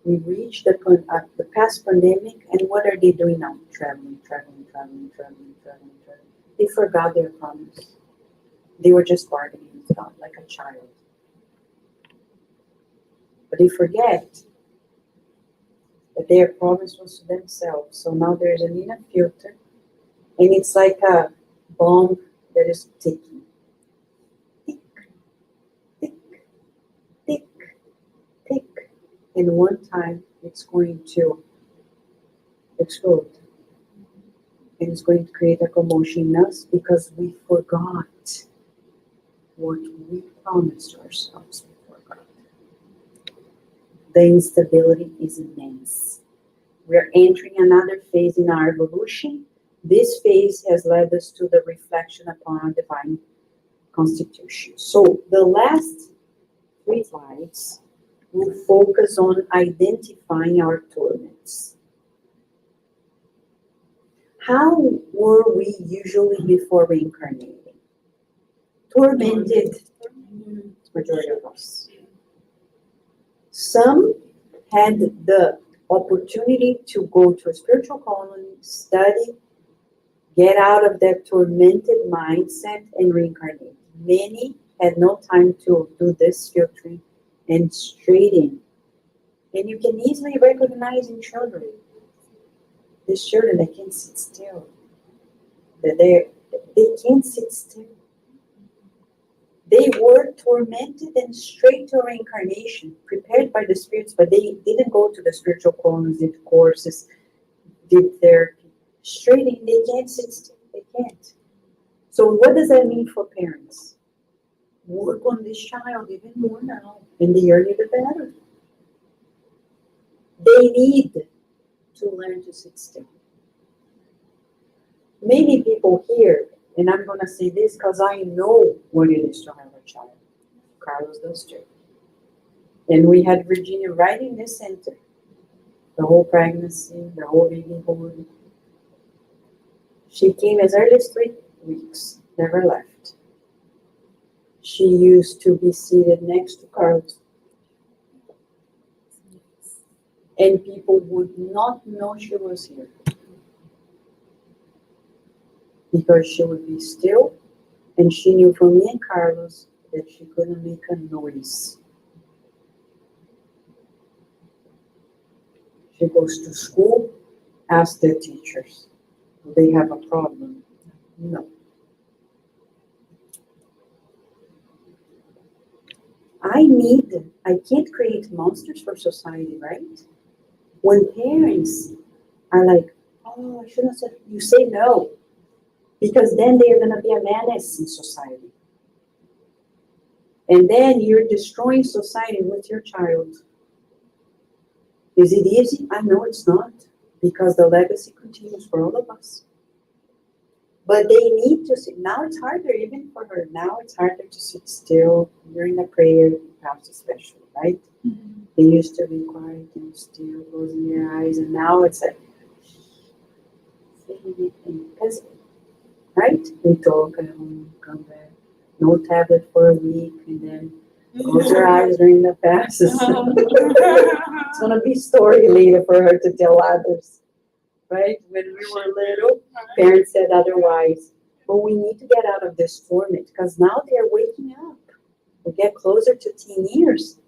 We reached the past pandemic, and what are they doing now? Traveling. They forgot their promise. They were just bargaining with God like a child. But they forget that their promise was to themselves. So now there's an inner filter, and it's like a bomb that is ticking. Tick, tick, tick, tick. And one time it's going to explode. And it's going to create a commotion in us because we forgot what we promised ourselves before God. The instability is immense. We're entering another phase in our evolution. This phase has led us to the reflection upon our divine constitution. So the last 3 slides will focus on identifying our torments. How were we usually before reincarnating? Tormented, majority of us. Some had the opportunity to go to a spiritual colony, study, get out of that tormented mindset and reincarnate. Many had no time to do this filtering and straight in. And you can easily recognize in children. These children, they can't sit still. They can't sit still. They were tormented and straight to reincarnation, prepared by the spirits, but they didn't go to the spiritual colonies, did courses, did therapy. Straight in, they can't sit still. They can't. So what does that mean for parents? work on this child even more now. And the earlier the better. They need to learn to sit still. Many people here, and I'm going to say this because I know what it is to have a child. Carlos does too. And we had Virginia right in this center. The whole pregnancy, the whole babyhood. She came as early as 3 weeks, never left. She used to be seated next to Carlos. And people would not know she was here. Because she would be still, and she knew from me and Carlos that she couldn't make a noise. She goes to school, ask their teachers, do they have a problem? No. I can't create monsters for society, right? When parents are like, oh, I shouldn't have said, you say no. Because then they are going to be a menace in society. And then you're destroying society with your child. Is it easy? I know it's not. Because the legacy continues for all of us. But they need to sit. Now it's harder even for her. Now it's harder to sit still during the prayer, perhaps especially, right? Mm-hmm. They used to be quiet and still, closing their eyes. And now it's like, because right? We talk at home, come back, no tablet for a week, and then close your eyes during the fast. It's going to be story later for her to tell others, right? When we were little, parents said otherwise. But we need to get out of this torment because now they're waking up. We get closer to teen years.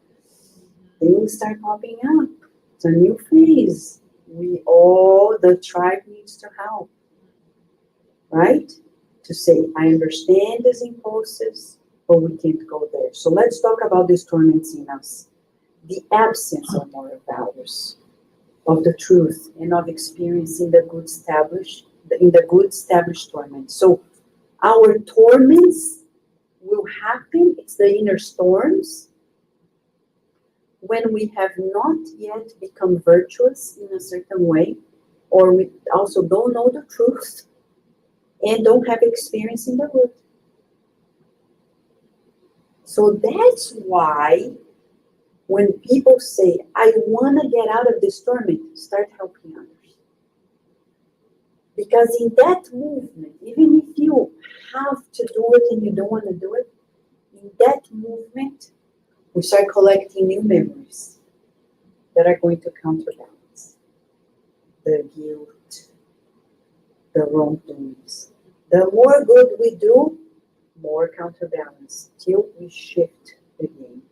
Things start popping up. It's a new phase. The tribe needs to help. Right? To say, I understand these impulses, but we can't go there. So let's talk about these torments in us. The absence of moral values, of the truth, and of experiencing the good established torment. So our torments will happen, it's the inner storms, when we have not yet become virtuous in a certain way, or we also don't know the truth, and don't have experience in the good. So that's why when people say, I want to get out of this torment, start helping others. Because in that movement, even if you have to do it and you don't want to do it, in that movement, we start collecting new memories that are going to counterbalance the guilt, the wrongdoings. The more good we do, more counterbalance till we shift the game.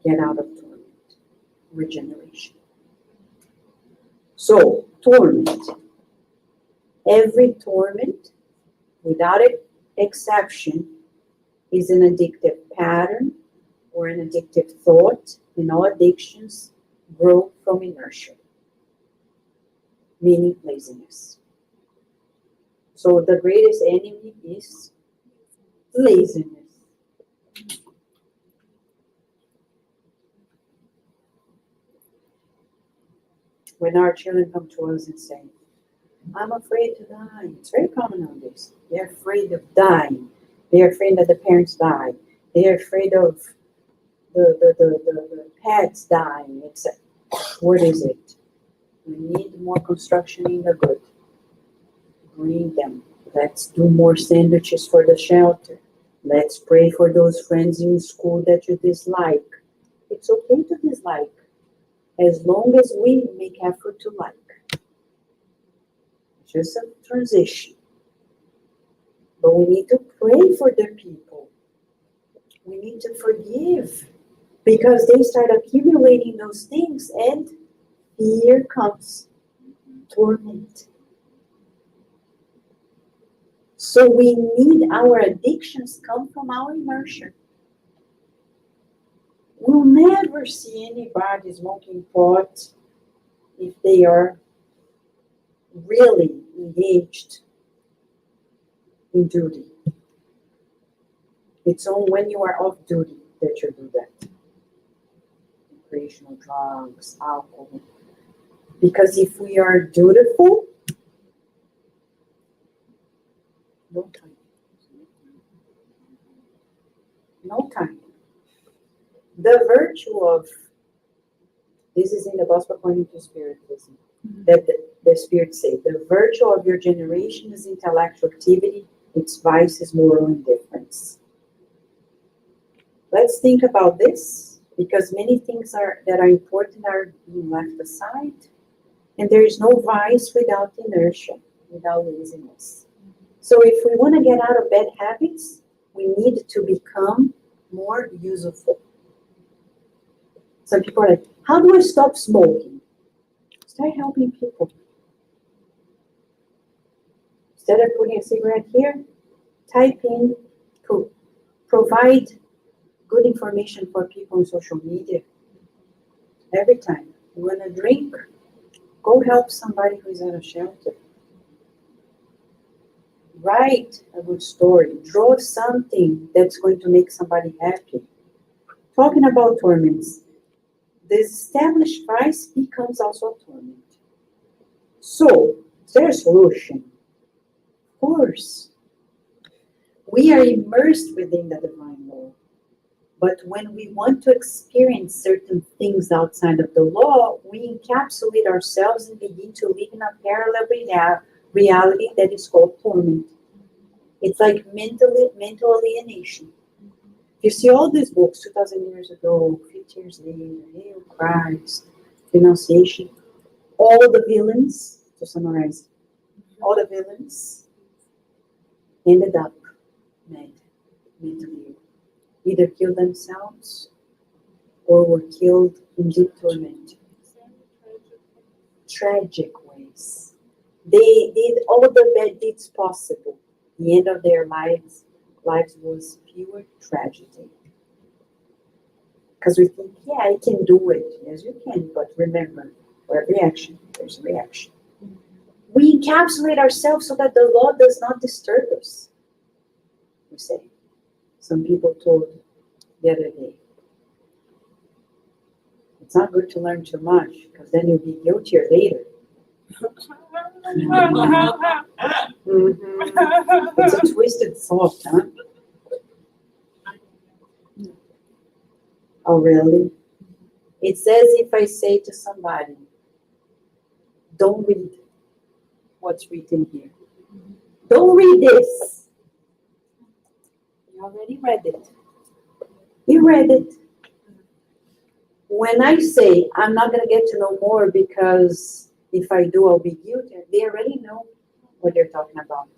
Get out of torment. Regeneration. So, torment. Every torment, without exception, is an addictive pattern or an addictive thought, and all addictions grow from inertia, meaning laziness. So the greatest enemy is laziness. When our children come to us and say, I'm afraid to die. It's very common nowadays. They're afraid of dying. They're afraid that the parents die. They're afraid of the pets dying. What is it? We need more construction in the good. Bring them. Let's do more sandwiches for the shelter. Let's pray for those friends in school that you dislike. It's okay to dislike, as long as we make effort to like. Just a transition. But we need to pray for the people. We need to forgive, because they start accumulating those things, and here comes torment. So we need our addictions come from our inertia. We'll never see anybody smoking pot if they are really engaged in duty. It's only when you are off duty that you do that. Recreational drugs, alcohol. Because if we are dutiful, no time. No time. The virtue of, this is in the Gospel according to Spiritism, that the Spirit say, the virtue of your generation is intellectual activity, its vice is moral indifference. Let's think about this, because many things that are important are being left aside, and there is no vice without inertia, without laziness. So if we want to get out of bad habits, we need to become more useful. Some people are like, how do I stop smoking? Start helping people. Instead of putting a cigarette here, type in, provide good information for people on social media. Every time you want to drink, go help somebody who is at a shelter. Write a good story. Draw something that's going to make somebody happy. Talking about torments, the established vice becomes also a torment. So, is there a solution? Of course. We are immersed within the divine law. But when we want to experience certain things outside of the law, we encapsulate ourselves and begin to live in a parallel reality that is called torment. It's like mental alienation. You see all these books 2,000 years ago, 50 years later, Hail Christ, Renunciation, all the villains, to summarize, all the villains ended up mad, mentally ill. Either killed themselves or were killed in deep torment. Tragic ways. They did all the bad deeds possible. The end of their lives was pure tragedy. Because we think, yeah, I can do it. Yes, you can, but remember, for every action, there's a reaction. We encapsulate ourselves so that the law does not disturb us. You say. Some people told the other day, it's not good to learn too much, because then you'll be guiltier later. Mm-hmm. It's a twisted thought, huh? Oh, really? It's as if I say to somebody, don't read what's written here. Don't read this. You already read it. You read it. When I say I'm not going to get to know more because if I do, I'll be guilty, they already know what they're talking about.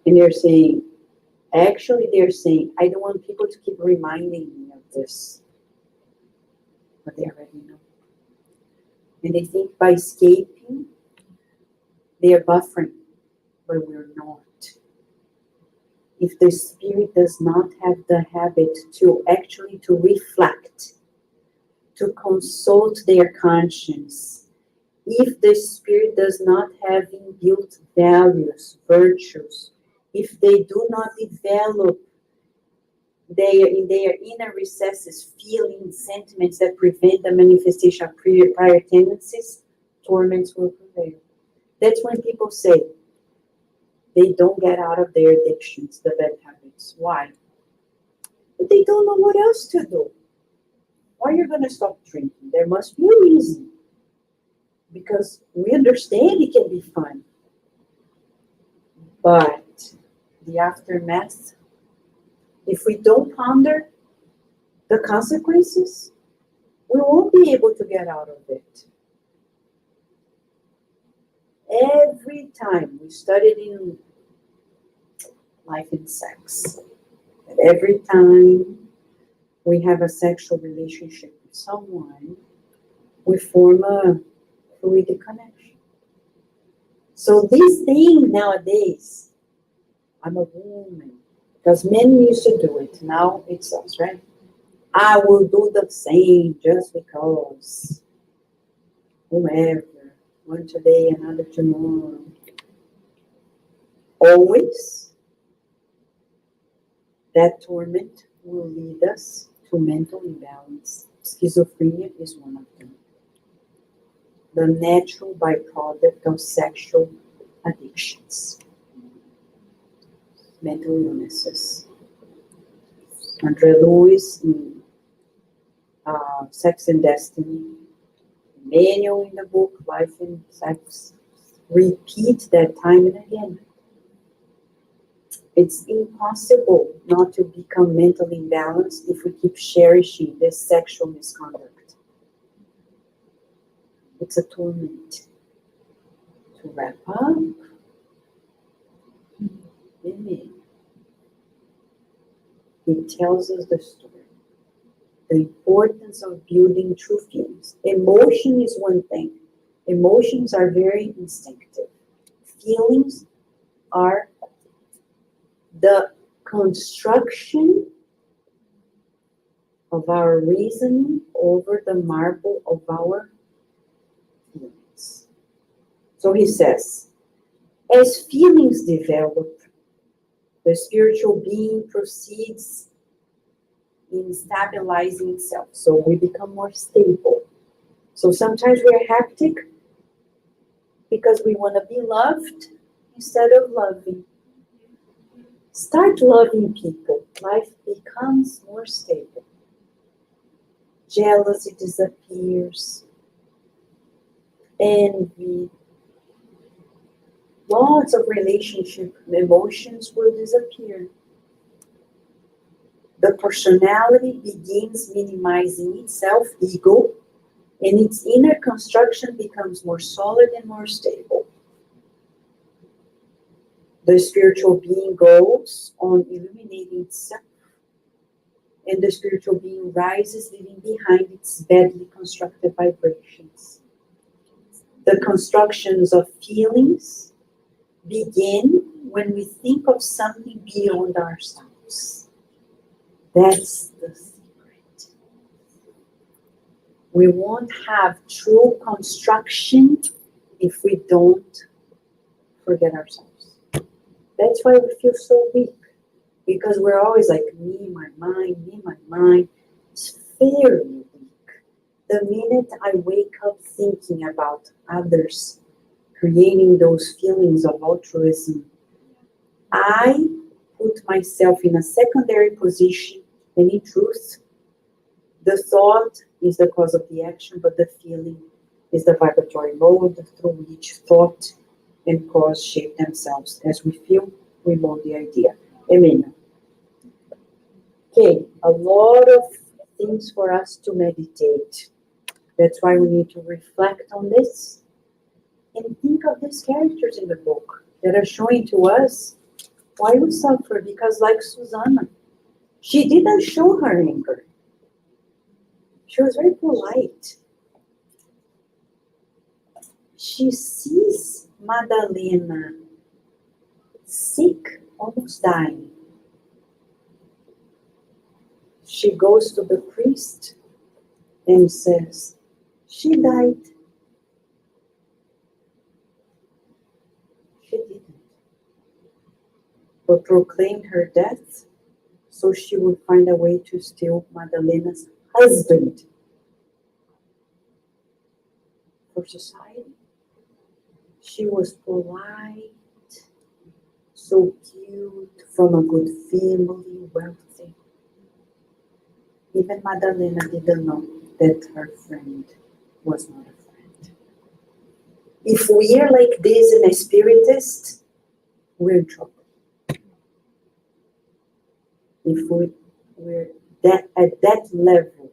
And they're saying, they're saying, I don't want people to keep reminding me of this. But they already know. And they think by escaping, they are buffering, but we're not. If the spirit does not have the habit to actually to reflect, to consult their conscience, if the spirit does not have inbuilt values, virtues, if they do not develop in their inner recesses feelings, sentiments that prevent the manifestation of prior tendencies, torments will prevail. That's when people say they don't get out of their addictions, the bad habits. Why? But they don't know what else to do. Why are you going to stop drinking? There must be a reason. Because we understand it can be fun. But the aftermath, if we don't ponder the consequences, we won't be able to get out of it. Every time we studied in Life and Sex, and every time we have a sexual relationship with someone, we form a fluid connection. So this thing nowadays, I'm a woman, because men used to do it, now it's us, right? I will do the same just because whoever, one today, another tomorrow. Always That torment will lead us to mental imbalance. Schizophrenia is one of them. The natural byproduct of sexual addictions. Mental illnesses. Andre Lewis in Sex and Destiny, Manual in the book, Life and Sex, repeat that time and again. It's impossible not to become mentally imbalanced if we keep cherishing this sexual misconduct. It's a torment. To wrap up, amen. It tells us the story. The importance of building true feelings. Emotion is one thing. Emotions are very instinctive. Feelings are the construction of our reasoning over the marble of our feelings. So he says, as feelings develop, the spiritual being proceeds in stabilizing itself. So we become more stable. So sometimes we're hectic because we want to be loved instead of loving. Start loving people. Life becomes more stable. Jealousy disappears. Envy. Lots of relationship emotions will disappear. The personality begins minimizing itself, ego, and its inner construction becomes more solid and more stable. The spiritual being goes on illuminating itself, and the spiritual being rises, leaving behind its badly constructed vibrations. The constructions of feelings begin when we think of something beyond ourselves. That's the secret. We won't have true construction if we don't forget ourselves. That's why we feel so weak. Because we're always like, me, my mind. It's very weak. The minute I wake up thinking about others, creating those feelings of altruism, I put myself in a secondary position, and in truth, the thought is the cause of the action, but the feeling is the vibratory mode through which thought and cause shape themselves. As we feel, we mold the idea. Amen. Okay, a lot of things for us to meditate. That's why we need to reflect on this and think of these characters in the book that are showing to us why we suffer. Because like Susanna, she didn't show her anger. She was very polite. She sees Madalena sick, almost dying. She goes to the priest and says, she died. She didn't. But proclaimed her death so she would find a way to steal Madalena's husband. For society, she was polite, so cute, from a good family, wealthy. Even Madalena didn't know that her friend was not a friend. If we are like this in a spiritist, we're in trouble. If we're at that level,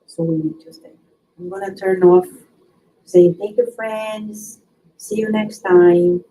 so we need to stay. I'm going to turn off saying thank you, friends. See you next time.